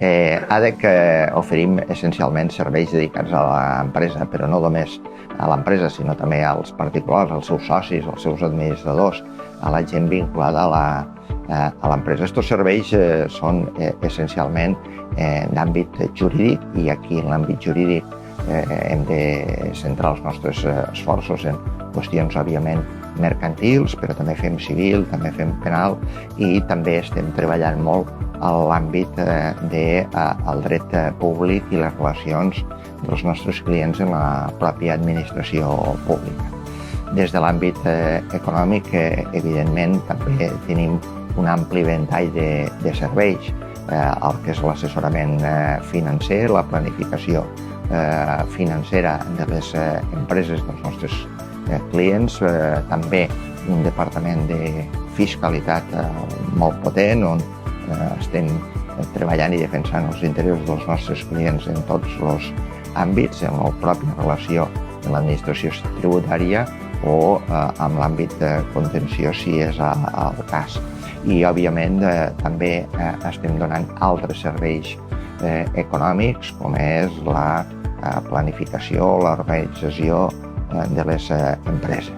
ADEC oferim essencialment serveis dedicats a l'empresa, però no només a l'empresa, sinó també als particulars, als seus socis, als seus administradors, a la gent vinculada a l'empresa. Estos serveis són essencialment d'àmbit jurídic, i aquí en l'àmbit jurídic hem de centrar els nostres esforços en qüestions, òbviament, mercantils, però també fem civil, també fem penal, i també estem treballant molt a l'àmbit del dret públic i les relacions dels nostres clients en la pròpia administració pública. Des de l'àmbit econòmic, evidentment, també tenim un ampli ventall de serveis, el que és l'assessorament financer, la planificació financera de les empreses dels nostres clients, també un departament de fiscalitat molt potent, on estem treballant i defensant els interessos dels nostres clients en tots els àmbits, en la pròpia relació amb l'administració tributària o amb l'àmbit contenciós, si és el cas. I, òbviament, també estem donant altres serveis econòmics, com és la planificació, l'organització de les empreses.